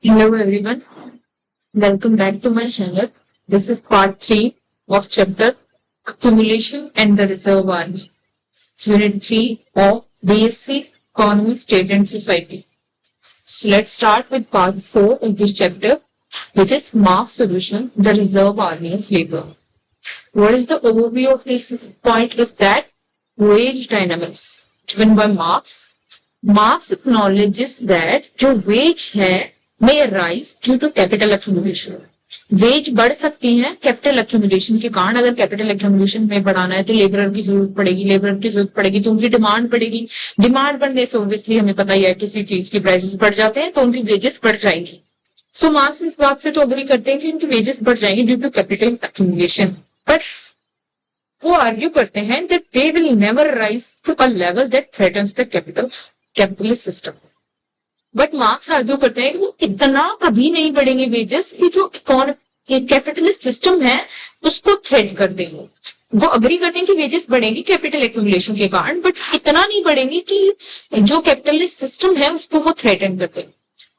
Hello everyone, welcome back to my channel. This is part 3 of chapter Accumulation and the Reserve Army, Unit 3 of BSc Economy, State and Society. So let's start with part 4 of this chapter, which is Marx solution, the Reserve Army of Labor. What is the overview of this point is that wage dynamics given by Marx. Marx acknowledges that जो wage है may rise due to capital accumulation. Wage बढ़ सकती है capital accumulation के कारण. अगर capital accumulation में बढ़ाना है तो लेबरर की जरूरत पड़ेगी तो उनकी डिमांड बढ़ेगी. डिमांड बढ़ने से ऑब्वियसली हमें पता ही है किसी चीज की प्राइसेस बढ़ जाते हैं तो उनकी वेजेस बढ़ जाएंगी. सो मार्क्स इस बात से तो अग्री करते हैं कि उनकी वेजेस बढ़ जाएंगी due to capital accumulation, but वो आर्ग्यू करते हैं that they will never rise to a level that threatens the capitalist system. But Marx argue करते हैं कि वो इतना कभी नहीं बढ़ेंगे वेजेस कि जो कैपिटलिस्ट सिस्टम है उसको थ्रेट कर देंगे. वो अग्री करते हैं कि वेजेस बढ़ेंगी कैपिटल एक्यूमुलेशन के कारण, बट इतना नहीं बढ़ेंगे कि जो कैपिटलिस्ट सिस्टम है उसको वो थ्रेटन कर देंगे.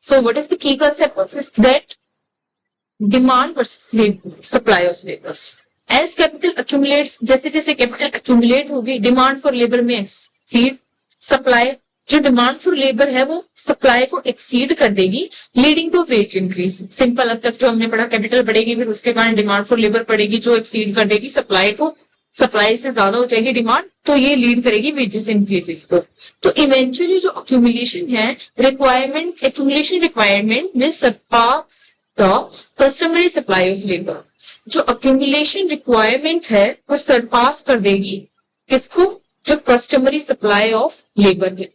So what is the key concept of this? That demand versus supply of labours. As capital accumulates, जैसे जैसे कैपिटल अक्यूमुलेट होगी डिमांड फॉर लेबर में एक्सीड सप्लाई. जो डिमांड फॉर लेबर है वो सप्लाई को एक्सीड कर देगी, leading to wage increase. Simple अब तक जो हमने पढ़ा कैपिटल बढ़ेगी फिर उसके कारण डिमांड फॉर लेबर बढ़ेगी जो एक्सीड कर देगी सप्लाई को. सप्लाई से ज्यादा हो जाएगी डिमांड तो ये लीड करेगी वेजेस इंक्रीजेस को. तो इवेंचुअली जो अक्यूमुलेशन है एक्यूमुलेशन रिक्वायरमेंट में surpass the customary supply of labour. जो अक्यूमुलेशन रिक्वायरमेंट है वो सरपास कर देगी किसको? जो कस्टमरी सप्लाई ऑफ लेबर है.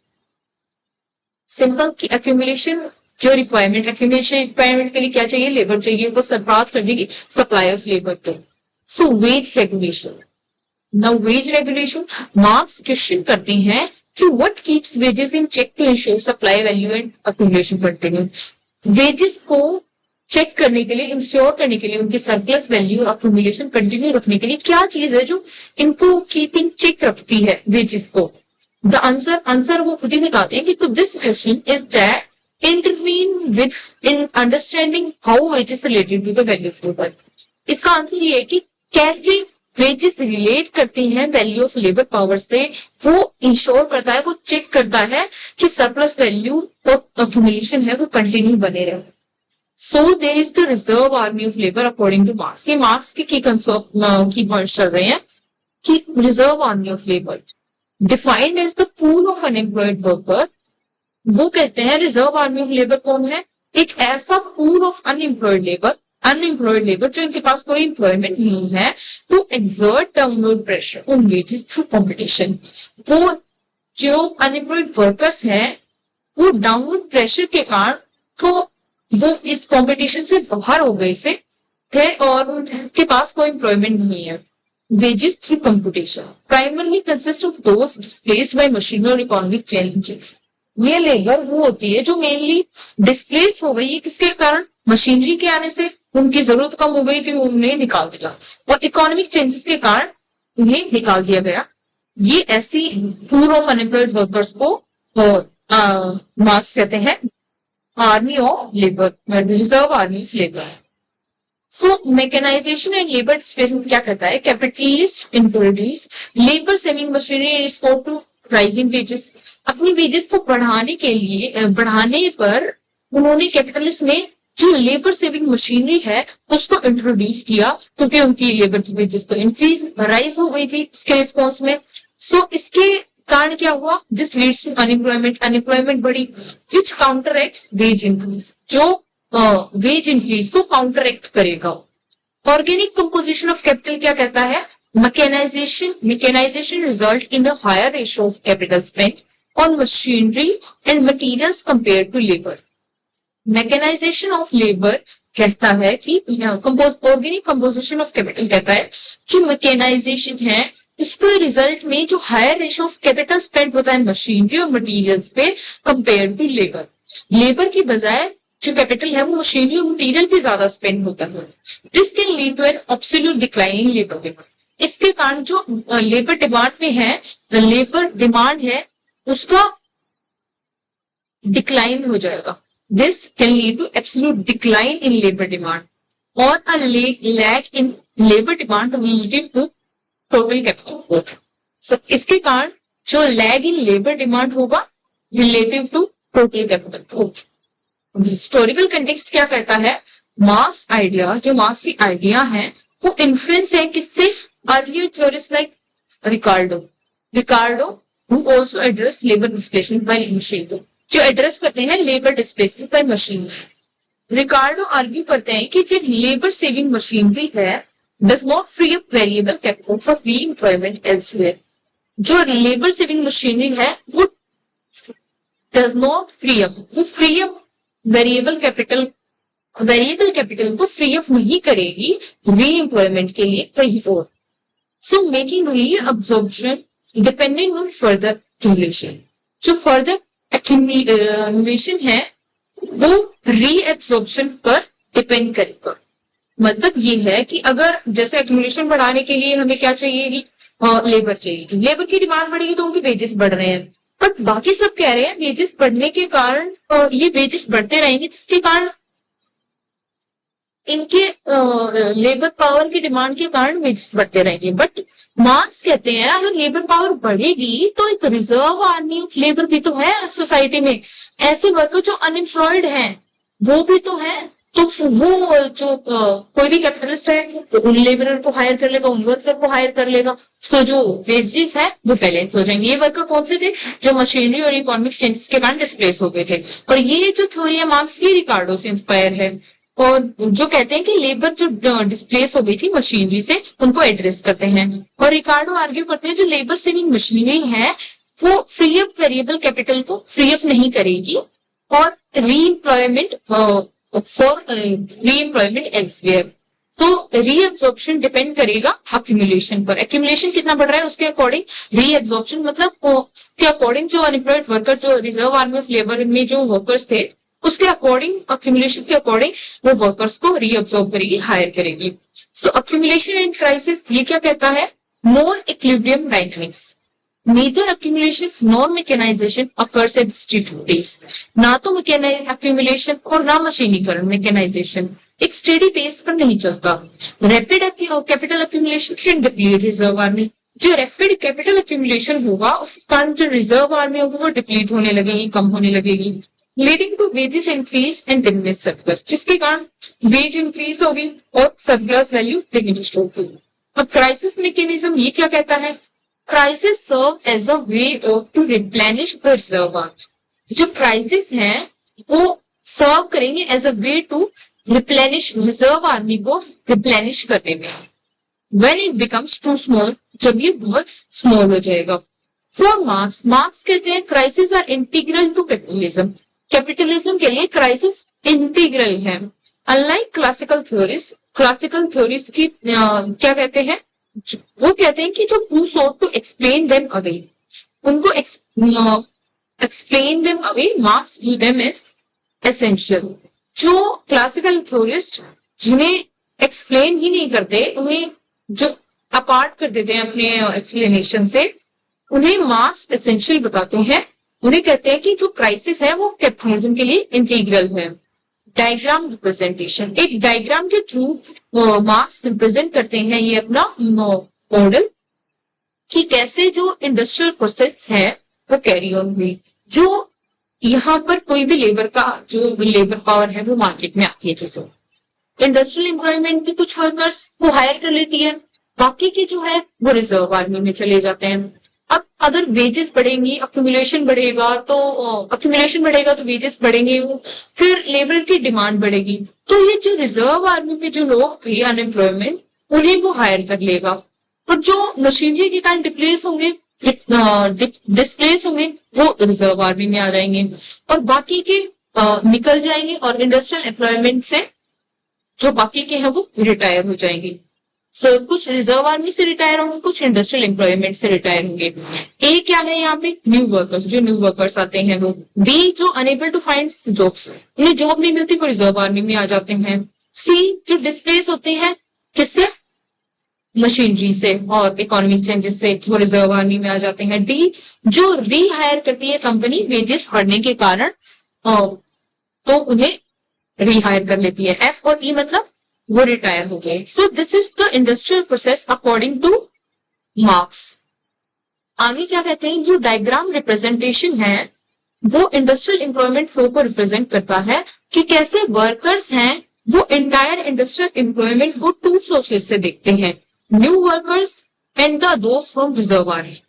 सिंपल की एक्यूमुलेशन रिक्वायरमेंट के लिए क्या चाहिए? लेबर चाहिए. वो सरपास कर देगी सप्लाई ऑफ लेबर को. So wage regulation. Now wage regulation Marx question करते हैं कि what keeps wages in check to ensure supply value and accumulation continue. Wages को चेक करने के लिए, इंश्योर करने के लिए, उनकी सरप्लस वैल्यू और एक्यूमुलेशन कंटिन्यू रखने के लिए क्या चीज है जो इनको कीप इन चेक रखती है वेजेस को? The answer वो खुद ही बताते हैं कि to this question is that intervene with in understanding how wages related to the value of labor. इसका आंसर ये है कि कैसे वेजेस रिलेट करती हैं वैल्यू ऑफ लेबर पावर से. वो इंश्योर करता है, वो चेक करता है कि सरप्लस वैल्यू और अक्यूमुलेशन है वो कंटिन्यू बने रहे. So there is the reserve army of labour according to Marx. ये मार्क्स की पॉइंट्स चल रहे हैं कि reserve army of labour defined as the pool of unemployed worker. वो कहते हैं रिजर्व आर्मी ऑफ लेबर कौन है? एक ऐसा पूल ऑफ अनएम्प्लॉयड लेबर जो इनके पास कोई एम्प्लॉयमेंट नहीं है to exert downward pressure on wages through competition. वो जो अनएम्प्लॉयड वर्कर्स हैं वो डाउनवर्ड प्रेशर के कारण तो वो इस कंपटीशन से बाहर हो गए थे और उनके पास कोई एम्प्लॉयमेंट नहीं है. Wages through computation primarily consist of those displaced by machinery or economic challenges. ये लेबर वो होती है जो मेनली डिस्प्लेस हो गई है. किसके कारण? मशीनरी के आने से उनकी जरूरत कम हो गई थी, उन्हें निकाल दिया, और इकोनॉमिक चेंजेस के कारण उन्हें निकाल दिया गया. ये ऐसी पूल ऑफ अनएम्प्लॉयड वर्कर्स को मार्क्स कहते हैं army of labour, reserve army of labour. So mechanisation and labour displacement क्या कहता है? Capitalist introduce labour saving machinery in response to rising wages. अपनी वेजेस को बढ़ाने पर उन्होंने कैपिटलिस्ट ने जो लेबर सेविंग मशीनरी है उसको इंट्रोड्यूस किया क्योंकि उनकी लेबर की वेजेस तो राइज हो गई थी इसके रिस्पॉन्स में. सो इसके कारण क्या हुआ? दिस लीड्स टू अनएम्प्लॉयमेंट बढ़ी विच काउंटरएक्ट्स वेज इंक्रीज. जो वेज इंक्रीज को काउंटरएक्ट करेगा. ऑर्गेनिक कंपोजिशन ऑफ कैपिटल क्या कहता है? Mechanisation result in a higher ratio of capital spent on machinery and materials compare to labour. Mechanisation of labour कहता है कि ऑर्गेनिक कंपोजिशन ऑफ कैपिटल कहता है जो मैकेनाइजेशन है इसके रिजल्ट में जो higher ratio of capital spend होता है मशीनरी और मटीरियल्स पे कंपेयर टू लेबर. लेबर की बजाय जो कैपिटल है वो मशीनरी और मटीरियल पे ज्यादा स्पेंड होता है. This can lead to an absolute decline in labour demand. इसके कारण जो लेबर डिमांड में है, लेबर डिमांड है उसका डिक्लाइन हो जाएगा. This can lead to absolute decline in labor demand or a lag in labor demand relative to total capital growth. So इसके कारण जो lag in labor demand होगा relative to total capital growth. Historical context क्या कहता है? Marks idea, जो Marx की idea है वो इन्फ्लुएंस है किससे? Earlier theorist like Ricardo who also address labor displacement by machine, जो एड्रेस करते हैं labour displacement by machine. Ricardo argue करते हैं कि जो लेबर सेविंग मशीनरी है does not free up variable capital for re-employment elsewhere. जो लेबर सेविंग मशीनरी है वो does not free up variable capital को फ्री अप नहीं करेगी रीएम्प्लॉयमेंट के लिए कहीं और। So making reabsorption dependent on further accumulation. जो फर्दर एक्यूमुलेशन है वो रीएब्जॉर्प्शन पर डिपेंड करेगा। मतलब ये है कि अगर जैसे एक्यूमुलेशन बढ़ाने के लिए हमें क्या चाहिए? लेबर चाहिए। लेबर की डिमांड बढ़ेगी तो उनके वेजेस बढ़ रहे हैं, बट बाकी सब कह रहे हैं वेजेस बढ़ने के कारण ये वेजेस बढ़ते रहेंगे, जिसके कारण इनके लेबर पावर की डिमांड के कारण वेजेस बढ़ते रहेंगे। बट मार्क्स कहते हैं अगर लेबर पावर बढ़ेगी तो एक रिजर्व आर्मी ऑफ लेबर भी तो है सोसाइटी में। ऐसे वर्कर जो अनएम्प्लॉयड हैं वो भी तो है, तो वो जो कोई भी कैपिटलिस्ट है तो उन लेबरर को हायर कर लेगा, उन वर्कर को हायर कर लेगा, तो जो वेजेस है वो बैलेंस हो जाएंगे। ये वर्कर कौन से थे? जो मशीनरी और इकोनॉमिक चेंजेस के कारण डिस्प्लेस हो गए थे। और ये जो थ्योरी है मार्क्स की रिकार्डो से इंस्पायर है, और जो कहते हैं कि लेबर जो डिस्प्लेस हो गई थी मशीनरी से उनको एड्रेस करते हैं। और रिकार्डो आर्ग्यू करते हैं जो लेबर सेविंग मशीनरी है वो फ्री अप वेरिएबल कैपिटल को फ्री अप नहीं करेगी और रीएम्प्लॉयमेंट एल्सवेयर। तो रीअब्जॉर्प्शन डिपेंड करेगा एक्यूमुलेशन पर। एक्यूमुलेशन कितना बढ़ रहा है उसके अकॉर्डिंग रीअब्जॉर्प्शन मतलब के अकॉर्डिंग जो अनएम्प्लॉयड वर्कर, जो रिजर्व आर्मी ऑफ लेबर में जो वर्कर्स थे उसके अकॉर्डिंग एक्यूमुलेशन के अकॉर्डिंग वो वर्कर्स को रीअब्सॉर्ब करेगी, हायर करेगी। सो एक्यूमुलेशन एंड क्राइसिस ये क्या कहता है? More equilibrium dynamics, neither accumulation nor mechanization occurs at steady pace। ना तो accumulation और ना मशीनीकरण मैकेनाइजेशन एक स्टेडी पेस पर नहीं चलता। Rapid capital accumulation can deplete reserve army. जो रैपिड कैपिटल accumulation होगा उसके कारण जो रिजर्व आर्मी होगी वो डिप्लीट होने लगेगी, कम होने लगेगी, leading to wages increase and diminish surplus, जिसके कारण वेज इंक्रीज होगी और सरप्लस वैल्यू डिमिनिश होगी। अब क्राइसिस मैकेनिज्म ये क्या कहता है? Crisis serve as a way to replenish the reserve army. जो क्राइसिस है वो सर्व करेंगे as a way to replenish reserve army को रिप्लेनिश करने में। When it becomes too small, जब ये बहुत स्मॉल हो जाएगा। फॉर मार्क्स कहते हैं crisis are integral to capitalism. Capitalism के लिए क्राइसिस इंटीग्रल है। अनलाइक क्लासिकल थ्योरीज की क्या कहते हैं? वो कहते हैं कि जो who sought to explain them away, उनको explain them away, Marx view them as essential। जो क्लासिकल थ्योरिस्ट जिन्हें एक्सप्लेन ही नहीं करते, उन्हें जो अपार्ट कर देते हैं अपने एक्सप्लेनेशन से, उन्हें मार्क्स एसेंशियल बताते हैं। उन्हें कहते हैं कि जो क्राइसिस है वो कैपिटलिज्म के लिए इंटीग्रल है। डायग्राम रिप्रेजेंटेशन, एक डायग्राम के थ्रू मार्क्स रिप्रेजेंट करते हैं ये अपना मॉडल कि कैसे जो इंडस्ट्रियल प्रोसेस है वो कैरी ऑन हुई। जो यहाँ पर कोई भी लेबर का जो लेबर पावर है वो मार्केट में आती है, जैसे इंडस्ट्रियल एम्प्लॉयमेंट में कुछ वर्कर्स वो हायर कर लेती है, बाकी के जो है वो रिजर्व आर्मी में चले जाते हैं। अब अगर वेजेस बढ़ेंगी, एक्यूमुलेशन बढ़ेगा तो वेजेस बढ़ेंगे, फिर लेबर की डिमांड बढ़ेगी, तो ये जो रिजर्व आर्मी में जो लोग थे अनएम्प्लॉयमेंट उन्हें वो हायर कर लेगा। और जो मशीनरी के कारण डिस्प्लेस होंगे वो रिजर्व आर्मी में आ जाएंगे और बाकी के निकल जाएंगे और इंडस्ट्रियल एम्प्लॉयमेंट से जो बाकी के हैं वो रिटायर हो जाएंगे। कुछ रिजर्व आर्मी से रिटायर होंगे, कुछ इंडस्ट्रियल एम्प्लॉयमेंट से रिटायर होंगे। ए क्या है यहाँ पे? न्यू वर्कर्स, जो न्यू वर्कर्स आते हैं वो। बी जो अनेबल टू फाइंड जॉब्स, उन्हें जॉब नहीं मिलती वो रिजर्व आर्मी में आ जाते हैं। सी जो डिस्प्लेस होते हैं किससे? मशीनरी से और इकोनॉमिक चेंजेस से, वो रिजर्व आर्मी में आ जाते हैं। डी जो री हायर करती है कंपनी वेजेस बढ़ने के कारण तो उन्हें रिहायर कर लेती है। एफ और ई मतलब वो रिटायर हो गए। So this is the industrial process according to marks. आगे क्या कहते हैं, जो डायग्राम रिप्रेजेंटेशन है वो इंडस्ट्रियल एम्प्लॉयमेंट फ्लो को रिप्रेजेंट करता है कि कैसे वर्कर्स हैं वो इंटायर इंडस्ट्रियल एम्प्लॉयमेंट को टू सोर्सेस से देखते हैं, न्यू वर्कर्स एंड द दोस्त फ्रॉम रिजर्व आर्मी।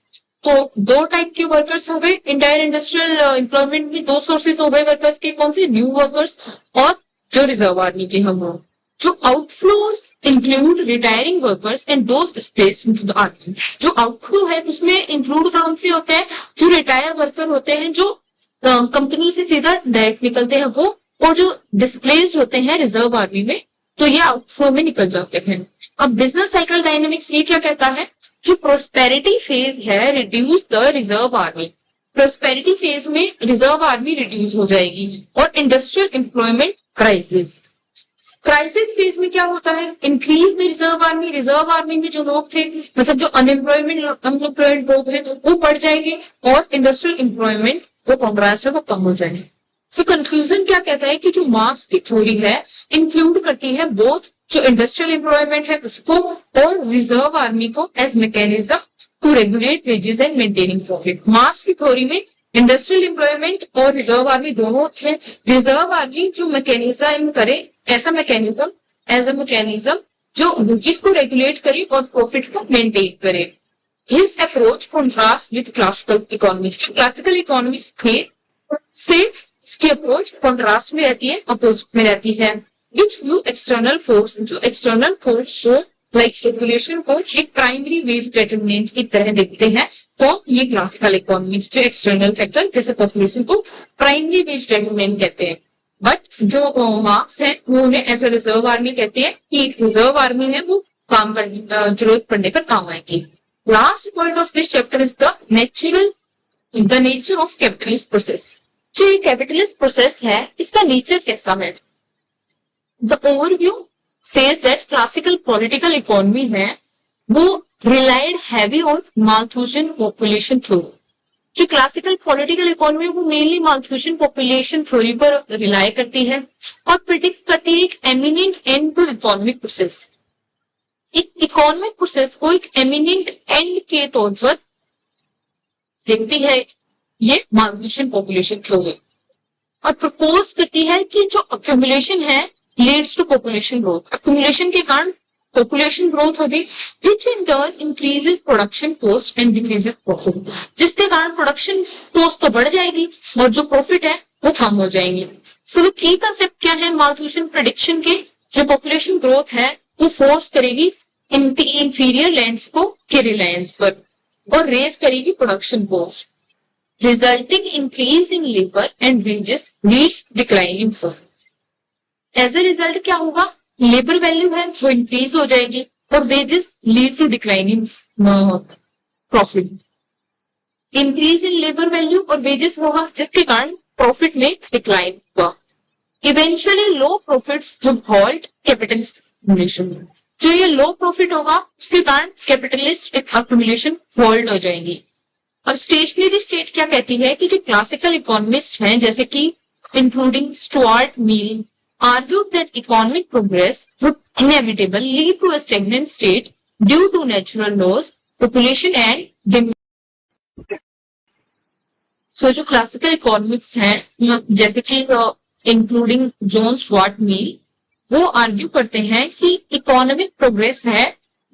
तो दो टाइप के वर्कर्स हो गए इंटायर इंडस्ट्रियल एम्प्लॉयमेंट में, दो सोर्सेस हो गए वर्कर्स के, कौन से, न्यू वर्कर्स और जो रिजर्व आर्मी के हम लोग। जो outflows include retiring workers and those displaced into the army. जो आउटफ्लो है उसमें इंक्लूड कौन से होते हैं, जो रिटायर वर्कर होते हैं जो कंपनी से सीधा डायरेक्ट निकलते हैं वो, और जो डिस्प्लेस्ड होते हैं रिजर्व आर्मी में, तो ये आउटफ्लो में निकल जाते हैं। अब बिजनेस साइकिल डायनेमिक्स ये क्या कहता है, जो प्रोस्पेरिटी फेज है reduce the reserve army. Prosperity phase में रिजर्व आर्मी रिड्यूस हो जाएगी। और industrial employment crisis, crisis phase में क्या होता है, इंक्रीज में रिजर्व आर्मी में जो लोग थे, मतलब जो अनएम्प्लॉयमेंट लोग हैं वो बढ़ जाएंगे, और इंडस्ट्रियल एम्प्लॉयमेंट वो कॉन्ट्रास्ट है वो कम हो जाएंगे। तो कंक्लूजन क्या कहता है कि जो मार्क्स की थ्योरी है इंक्लूड करती है बोथ जो इंडस्ट्रियल एम्प्लॉयमेंट है उसको और रिजर्व आर्मी को as mechanism to regulate wages and maintaining profit. Marx की थ्योरी में इंडस्ट्रियल एम्प्लॉयमेंट और रिजर्व आर्मी दोनों होते हैं। रिजर्व आर्मी जो मैकेनिज्म करे, ऐसा मैकेनिज्म एज अ मैकेनिज्म जो वेजेस को रेगुलेट करे और प्रॉफिट को मेंटेन करे। His approach contrasts with classical economics. Classical economics थे से इसकी अप्रोच कॉन्ट्रास्ट में रहती है, अपोजिट में रहती है। Which view external force, जो एक्सटर्नल फोर्स को लाइक रेगुलेशन को एक प्राइमरी वेज डिटरमिनेंट की तरह देखते हैं, तो ये क्लासिकल इकोनॉमिक्स जो एक्सटर्नल फैक्टर जैसे पॉपुलेशन को प्राइमरी वेज डिटरमिनेंट कहते हैं। बट जो मार्क्स है वो उन्हें एज अ रिजर्व आर्मी कहते हैं कि रिजर्व आर्मी है वो काम करने जरूरत पड़ने पर काम आएगी। Last point of this chapter is the nature of capitalist process. जो ये capitalist process है इसका nature कैसा है? The overview says that classical political economy है वो relied heavy on Malthusian population theory. जो classical political economy वो mainly Malthusian population theory पर rely करती है और predict करती है एक eminent end to economic process. एक इकोनॉमिक प्रोसेस को एक एमिनेंट एंड के तौर पर देखती है ये माल्थुसियन पॉपुलेशन थ्योरी, और प्रपोज करती है कि जो अक्यूमुलेशन है leads to population growth. Accumulation के कारण पॉपुलेशन ग्रोथ होगी which in turn increases production cost and decreases profit, जिसके कारण प्रोडक्शन कॉस्ट तो बढ़ जाएगी और जो प्रॉफिट है वो कम हो जाएंगे। सो की कंसेप्ट क्या है माल्थुसियन प्रेडिक्शन के, जो पॉपुलेशन ग्रोथ है वो फोर्स करेगी इंफीरियर लैंड्स को के रिलायंस पर और रेज करेगी production cost, resulting increase in labour and wages leads decline in profit. As a result क्या होगा, लेबर वैल्यू है वो इंक्रीज हो जाएगी और wages lead to decline in profit. Increase in labour value और वेजेस होगा जिसके कारण प्रॉफिट में डिक्लाइन हुआ। Eventually low profits would halt capitalist accumulation. जो ये लो प्रॉफिट होगा उसके कारण कैपिटलिस्ट एक्युमुलेशन होल्ड हो जाएगी। अब स्टेशनरी स्टेट क्या कहती है कि जो क्लासिकल इकोनॉमिस्ट हैं जैसे कि including Stuart Mill argued that economic progress would inevitably lead to a stagnant state due to natural laws, population and demand. So जो क्लासिकल इकोनॉमिक्स हैं जैसे कि इंक्लूडिंग जॉन स्टुअर्ट मिल, वो आर्ग्यू करते हैं कि इकोनॉमिक प्रोग्रेस है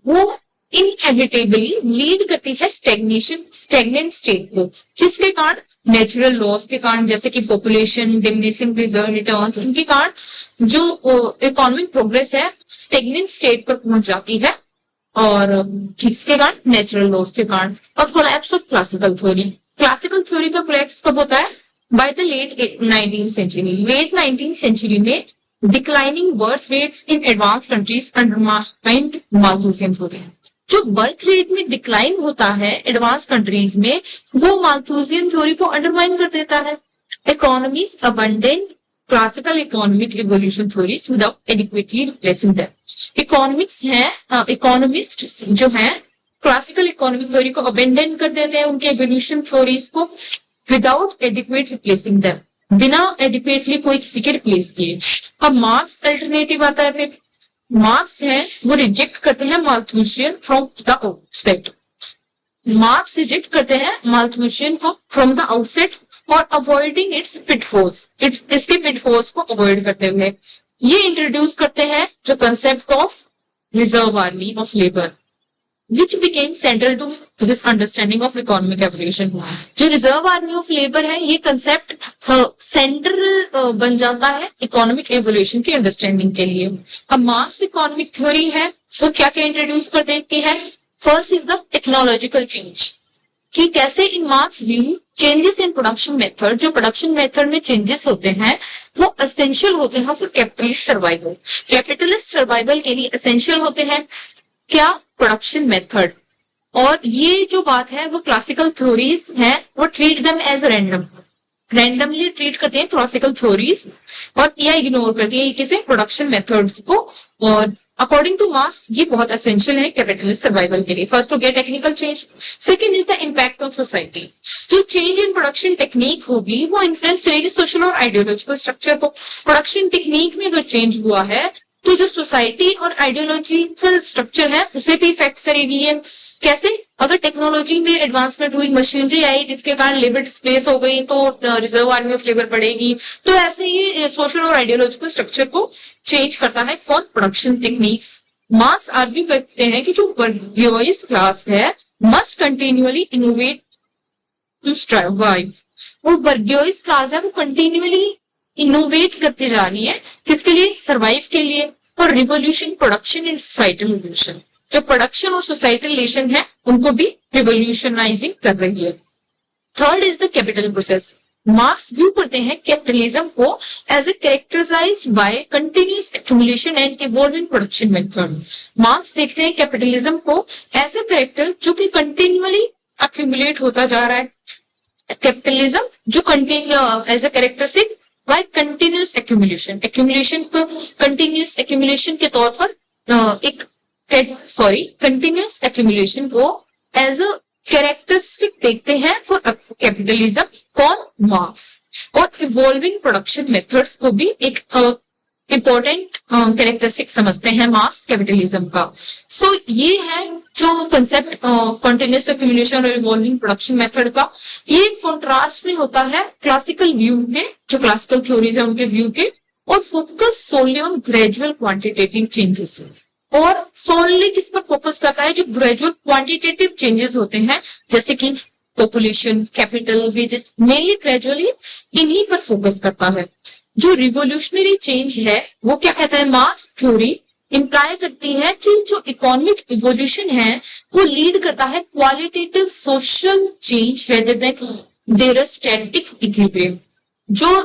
वो इनएविटेबली लीड करती है स्टेगनेंट स्टेट को, जिसके कारण नेचुरल लॉस के कारण जैसे कि पॉपुलेशन, डिमिनिशिंग रिजर्व रिटर्न्स, इनके कारण जो इकोनॉमिक प्रोग्रेस है स्टेगनेंट स्टेट पर पहुंच जाती है और किसके कारण, नेचुरल लॉस के कारण। और collapse of classical theory, classical theory का कोलैप्स कब होता है, by the late 19th century. Late 19th century में declining birth rates in advance countries undermined Malthusian theory. जो बर्थ रेट में डिक्लाइन होता है एडवांस कंट्रीज में वो माल्थुसियन थ्योरी को अंडरमाइन कर देता है। Economies abundant classical economic evolution theories without adequately replacing them. Economist जो है क्लासिकल इकोनॉमिक थ्योरी को अबेंडन कर देते हैं उनके इवोल्यूशन थ्योरीज को विदाउट एडिक्वेट रिप्लेसिंग देम। बिना एडिक्वेटली कोई किसी के रिप्लेस किए। अब मार्क्स अल्टरनेटिव आता है, फिर मार्क्स है वो रिजेक्ट करते हैं Malthusian from the outset. Marks reject करते हैं माल्थुसियन को फ्रॉम द आउटसेट और अवॉइडिंग इट्स पिटफॉल्स, इसके पिटफॉल्स को अवॉइड करते हुए ये इंट्रोड्यूस करते हैं जो concept of reserve army of labour which became central to this understanding of economic evolution। जो रिजर्व आर्मी ऑफ लेबर है ये कंसेप्ट सेंट्रल बन जाता है इकोनॉमिक एवोल्यूशन की अंडरस्टैंडिंग के लिए। अब मार्क्स इकोनॉमिक थ्योरी है वो क्या क्या इंट्रोड्यूस कर देती है। First is the technological change, कि कैसे in Marx view changes in production method, जो प्रोडक्शन मेथड में चेंजेस होते हैं वो एसेंशियल होते हैं for capitalist survival. Capitalist survival के लिए एसेंशियल होते हैं क्या, प्रोडक्शन मेथड। और ये जो बात है वो क्लासिकल थ्योरीज हैं वो treat them as randomly treat करते हैं क्लासिकल थ्योरीज, और या इग्नोर करती है किसी प्रोडक्शन मेथड्स को। और अकॉर्डिंग टू मार्क्स ये बहुत एसेंशियल है कैपिटलिस्ट सर्वाइवल के लिए। First to get technical change, second is the impact on society. जो चेंज इन प्रोडक्शन टेक्निक होगी वो इन्फ्लुएंस करेगी सोशल और आइडियोलॉजिकल स्ट्रक्चर को। प्रोडक्शन टेक्निक में अगर चेंज हुआ है तो जो सोसाइटी और आइडियोलॉजिकल स्ट्रक्चर है उसे भी इफेक्ट करेगी ये। कैसे, अगर टेक्नोलॉजी में एडवांसमेंट हुई, मशीनरी आई जिसके कारण लेबर डिस्प्लेस हो गई तो रिजर्व आर्मी ऑफ लेबर बढ़ेगी। तो ऐसे ही सोशल और आइडियोलॉजिकल स्ट्रक्चर को चेंज करता है for production techniques. Marx argue करते हैं कि जो वर्किंग क्लास है must continually innovate to survive. वो वर्किंग क्लास है वो कंटिन्यूअली इनोवेट करती जा रही है किसके लिए, सर्वाइव के लिए। और revolution production and societal revolution, जो प्रोडक्शन और सोसाइटल रिलेशन है उनको भी रिवोल्यूशनाइजिंग कर रही है। Third is the capital process. Marx view करते हैं कैपिटलिज्म को as a characterised by continuous accumulation and evolving production method. Marx देखते हैं कैपिटलिज्म को एज ए कैरेक्टर जो कि कंटिन्यूअली एक्यूमुलेट होता जा रहा है। कैपिटलिज्म जो as a characteristic by continuous accumulation को कंटिन्यूअस एक्यूमुलेशन के तौर पर कंटिन्यूअस एक्यूमुलेशन को एज अ कैरेक्टरिस्टिक देखते हैं फॉर कैपिटलिज्म, कौन, मार्क्स। और इवॉल्विंग प्रोडक्शन मेथड्स को भी एक इंपॉर्टेंट कैरेक्टरिस्टिक समझते हैं मार्क्स कैपिटलिज्म का। सो ये है जो कंसेप्ट कंटिन्यूअस एक्यूमुलेशन और इवॉल्विंग प्रोडक्शन मेथड का। ये कॉन्ट्रास्ट में होता है क्लासिकल व्यू के, जो क्लासिकल थ्योरीज है उनके व्यू के, और focus solely on gradual quantitative changes. और सोलली किस पर फोकस करता है, जो ग्रेजुअल क्वांटिटेटिव चेंजेस होते हैं जैसे कि population, capital, wages, mainly gradually इन्हीं पर फोकस करता है। जो रिवोल्यूशनरी चेंज है वो क्या कहता है, मार्क्स थ्योरी इंप्लाई करती है कि जो इकोनॉमिक इवोल्यूशन है वो लीड करता है qualitative social change rather than their static equilibrium. जो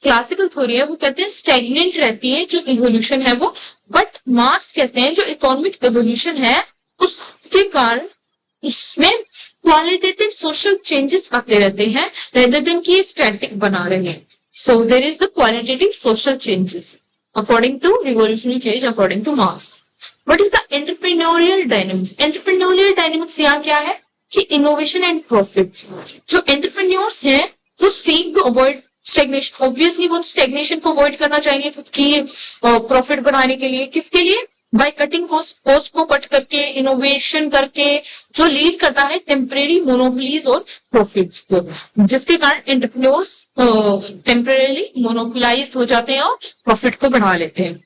क्लासिकल थ्योरी है वो कहते हैं स्टैग्नेंट रहती है जो इवोल्यूशन है वो, बट मार्क्स कहते हैं जो इकोनॉमिक इवोल्यूशन है उसके कारण इसमें क्वालिटेटिव सोशल चेंजेस आते रहते हैं रेदर देन कि स्टैटिक बना रहे हैं। So there is the qualitative social changes according to revolutionary change according to Marx. What is the entrepreneurial dynamics? Entrepreneurial dynamics यहाँ क्या है कि innovation and profits। जो entrepreneurs हैं वो seek to avoid stagnation। Obviously वो stagnation को avoid करना चाहेंगे खुद की profit बनाने के लिए। किसके लिए, बाय कटिंग कॉस्ट को कट करके, इनोवेशन करके, जो लीड करता है टेम्परेरी मोनोपोलीज और प्रॉफिट्स को, जिसके कारण एंटरप्रेन्योर्स टेम्परेरी मोनोपोलाइज हो जाते हैं और प्रॉफिट को बढ़ा लेते हैं।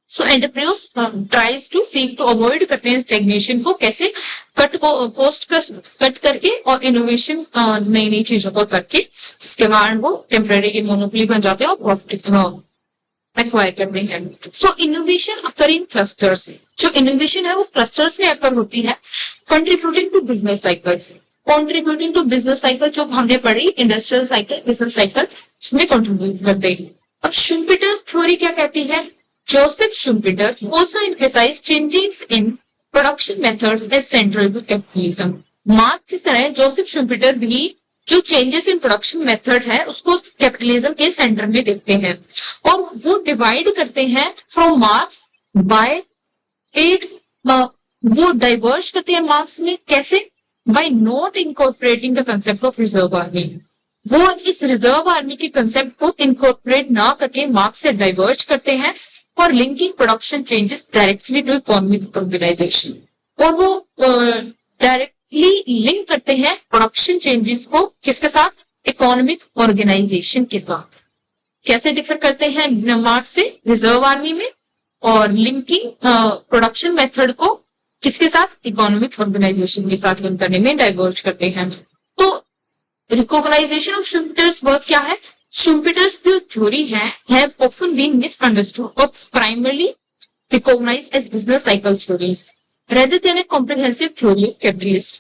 So entrepreneurs tries to seek to avoid करते हैं स्टेग्नेशन को, कैसे, कॉस्ट कट करके और इनोवेशन नई नई चीजों को करके, जिसके कारण वो टेम्परेरी मोनोपोली बन जाते हैं और प्रॉफिट एक्वायर करते हैं। So innovation occur in clusters. जो इनोवेशन है वो क्लस्टर्स में अकर होती है, contributing to business cycles. Contributing to business cycle जो हमने पढ़ी, इंडस्ट्रियल साइकिल, बिजनेस साइकिल, उसमें कंट्रीब्यूट करते हैं। अब शुम्पेटर्स थ्योरी क्या कहती है, Joseph Schumpeter also emphasize changes in production methods as central to capitalism. Marx इस तरह जोसेफ शुम्पेटर भी जो चेंजेस इन प्रोडक्शन मेथड है उसको कैपिटलिज्म के सेंटर में देखते हैं, और वो डिवाइड करते हैं फ्रॉम मार्क्स बाय वो डाइवर्ज करते हैं मार्क्स में, कैसे, by not incorporating the concept of reserve army. वो इस रिजर्व आर्मी के कंसेप्ट को इनकॉर्पोरेट ना करके मार्क्स से डाइवर्ज करते हैं और linking production changes directly to economic organisation, और वो डायरेक्टली लिंक करते हैं प्रोडक्शन चेंजेस को किसके साथ, इकोनॉमिक ऑर्गेनाइजेशन के साथ। कैसे डिफर करते हैं मार्क्स से रिजर्व आर्मी में, और लिंकिंग प्रोडक्शन मेथड को किसके साथ, इकोनॉमिक ऑर्गेनाइजेशन के साथ लिंक करने में डाइवर्ज करते हैं। तो रिकॉग्नाइजेशन ऑफ शुम्पेटर्स वर्क क्या है, शुम्पेटर्स जो थ्योरी है हैव ऑफन बीन मिसअंडरस्टूड और primarily recognised as business cycle theories rather than a comprehensive theory of capitalist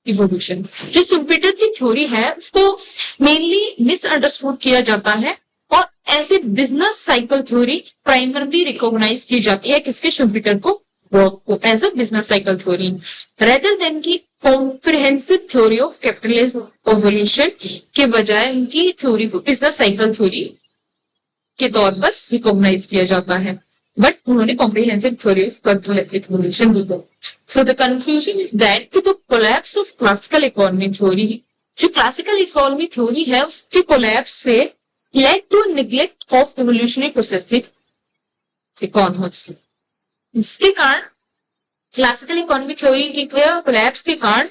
evolution। जो शुम्पेटर की थ्योरी है उसको मेनली मिसअंडरस्टूड किया जाता है और ऐसे business cycle theory primarily recognize की जाती है किसके, शुम्पेटर को, वर्क को as a business cycle theory, rather than की comprehensive theory of capitalism evolution के बजाय उनकी थ्योरी को बिजनेस साइकिल थ्योरी के तौर पर रिकॉग्नाइज किया जाता है, बट उन्होंने comprehensive theory of capitalism evolution दी। So the conclusion is that the collapse of classical economy theory, जो क्लासिकल इकोनॉमी थ्योरी है उसके कोलैप्स से led to neglect of evolutionary process of economics. इसके कारण क्लासिकल इकोनॉमिक थ्योरी की collapse के कारण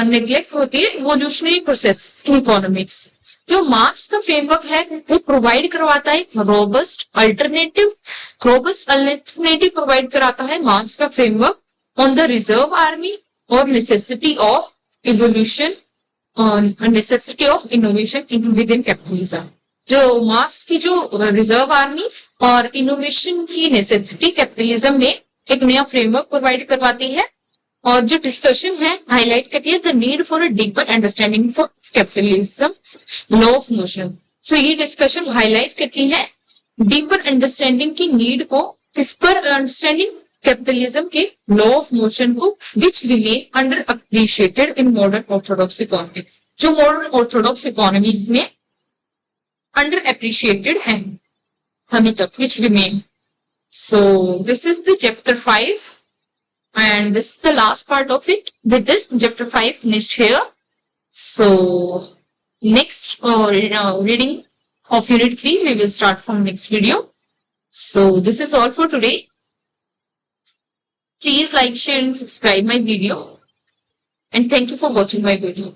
नेग्लेक्ट होती है इवोल्यूशनरी प्रोसेस इन इकोनॉमिक्स। जो मार्क्स का फ्रेमवर्क है वो प्रोवाइड करवाता है रोबस्ट अल्टरनेटिव प्रोवाइड कराता है मार्क्स का framework on the reserve army और necessity of evolution, necessity of innovation within capitalism. जो मार्क्स की जो रिजर्व आर्मी और इनोवेशन की नेसेसिटी कैपिटलिज्म में एक नया फ्रेमवर्क प्रोवाइड करवाती है, और जो डिस्कशन है हाईलाइट करती है the need for a deeper understanding for capitalism law of motion. So ये डिस्कशन हाईलाइट करती है डीपर अंडरस्टैंडिंग की नीड को, जिस पर अंडरस्टैंडिंग कैपिटलिज्म के लॉ ऑफ मोशन को, which remain under appreciated in modern Orthodox economy, जो मॉडर्न ऑर्थोडॉक्स इकोनॉमीज में अंडर अप्रिशिएटेड है अभी तक, which remain. So this is the chapter 5 and this is the last part of it. With this chapter 5 finished here. So next reading of unit 3 we will start from next video. So this is all for today. Please like, share and subscribe my video, and thank you for watching my video.